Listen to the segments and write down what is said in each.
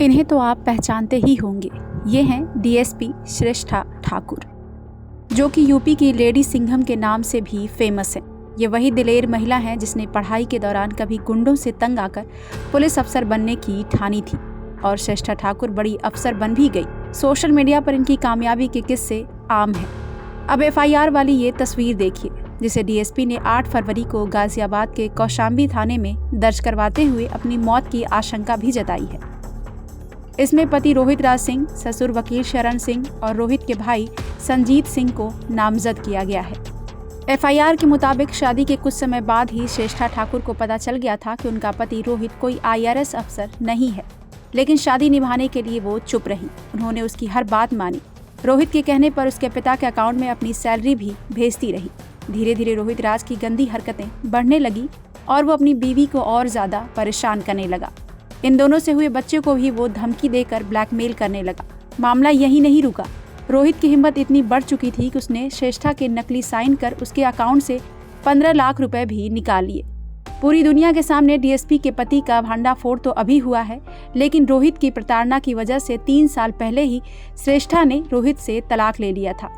इन्हें तो आप पहचानते ही होंगे। ये हैं डीएसपी श्रेष्ठा ठाकुर, जो कि यूपी की लेडी सिंघम के नाम से भी फेमस है। ये वही दिलेर महिला हैं जिसने पढ़ाई के दौरान कभी गुंडों से तंग आकर पुलिस अफसर बनने की ठानी थी और श्रेष्ठा ठाकुर बड़ी अफसर बन भी गई। सोशल मीडिया पर इनकी कामयाबी के किस्से आम हैं। अब एफआईआर वाली ये तस्वीर देखिए, जिसे डीएसपी ने 8 फरवरी को गाजियाबाद के कौशाम्बी थाने में दर्ज करवाते हुए अपनी मौत की आशंका भी जताई है। इसमें पति रोहित राज सिंह, ससुर वकील शरण सिंह और रोहित के भाई संजीत सिंह को नामजद किया गया है। एफआईआर के मुताबिक शादी के कुछ समय बाद ही श्रेष्ठा ठाकुर को पता चल गया था कि उनका पति रोहित कोई आईआरएस अफसर नहीं है, लेकिन शादी निभाने के लिए वो चुप रही। उन्होंने उसकी हर बात मानी। रोहित के कहने पर उसके पिता के अकाउंट में अपनी सैलरी भी भेजती रही। धीरे धीरे रोहित राज की गंदी हरकतें बढ़ने लगी और वो अपनी बीवी को और ज्यादा परेशान करने लगा। इन दोनों से हुए बच्चे को भी वो धमकी देकर ब्लैकमेल करने लगा। मामला यही नहीं रुका। रोहित की हिम्मत इतनी बढ़ चुकी थी कि उसने श्रेष्ठा के नकली साइन कर उसके अकाउंट से 15 लाख रुपए भी निकाल लिए। पूरी दुनिया के सामने डीएसपी के पति का भांडाफोड़ तो अभी हुआ है, लेकिन रोहित की प्रताड़ना की वजह से 3 साल पहले ही श्रेष्ठा ने रोहित से तलाक ले लिया था।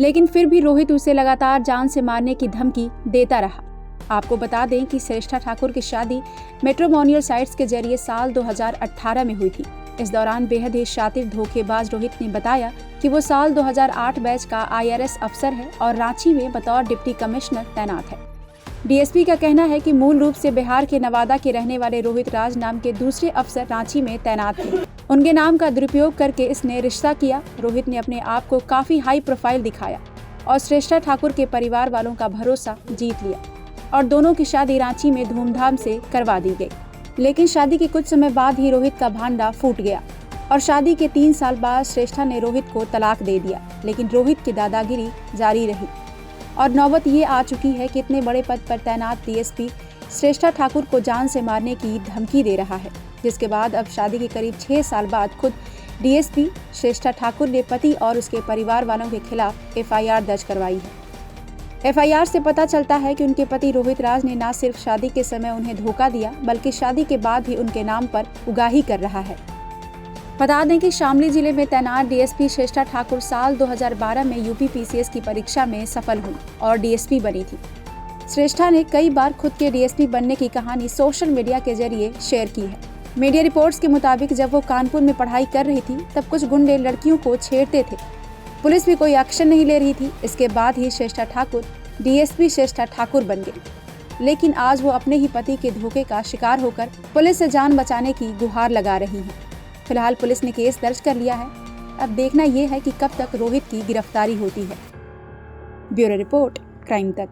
लेकिन फिर भी रोहित उसे लगातार जान से मारने की धमकी देता रहा। आपको बता दें कि श्रेष्ठा ठाकुर की शादी मैट्रिमोनियल साइट्स के जरिए साल 2018 में हुई थी। इस दौरान बेहद ही शातिर धोखेबाज रोहित ने बताया कि वो साल 2008 बैच का आईआरएस अफसर है और रांची में बतौर डिप्टी कमिश्नर तैनात है। डीएसपी का कहना है कि मूल रूप से बिहार के नवादा के रहने वाले रोहित राज नाम के दूसरे अफसर रांची में तैनात थे। उनके नाम का दुरुपयोग करके इसने रिश्ता किया। रोहित ने अपने आप को काफी हाई प्रोफाइल दिखाया और श्रेष्ठा ठाकुर के परिवार वालों का भरोसा जीत लिया और दोनों की शादी रांची में धूमधाम से करवा दी गई। लेकिन शादी के कुछ समय बाद ही रोहित का भांडा फूट गया और शादी के 3 साल बाद श्रेष्ठा ने रोहित को तलाक दे दिया। लेकिन रोहित की दादागिरी जारी रही और नौबत ये आ चुकी है कि इतने बड़े पद पर तैनात डीएसपी श्रेष्ठा ठाकुर को जान से मारने की धमकी दे रहा है, जिसके बाद अब शादी के करीब 6 साल बाद खुद डीएसपी श्रेष्ठा ठाकुर ने पति और उसके परिवार वालों के खिलाफ एफआईआर दर्ज करवाई है। एफआईआर से पता चलता है कि उनके पति रोहित राज ने न सिर्फ शादी के समय उन्हें धोखा दिया, बल्कि शादी के बाद भी उनके नाम पर उगाही कर रहा है। बता दें कि शामली जिले में तैनात डीएसपी श्रेष्ठा ठाकुर साल 2012 में यूपी पीसीएस की परीक्षा में सफल हुई और डीएसपी बनी थी। श्रेष्ठा ने कई बार खुद के डीएसपी बनने की कहानी सोशल मीडिया के जरिए शेयर की है। मीडिया रिपोर्ट्स के मुताबिक जब वो कानपुर में पढ़ाई कर रही थी, तब कुछ गुंडे लड़कियों को छेड़ते थे। पुलिस भी कोई एक्शन नहीं ले रही थी। इसके बाद ही श्रेष्ठा ठाकुर डीएसपी श्रेष्ठा ठाकुर बन गए। लेकिन आज वो अपने ही पति के धोखे का शिकार होकर पुलिस से जान बचाने की गुहार लगा रही हैं। फिलहाल पुलिस ने केस दर्ज कर लिया है। अब देखना ये है कि कब तक रोहित की गिरफ्तारी होती है। ब्यूरो रिपोर्ट, क्राइम तक।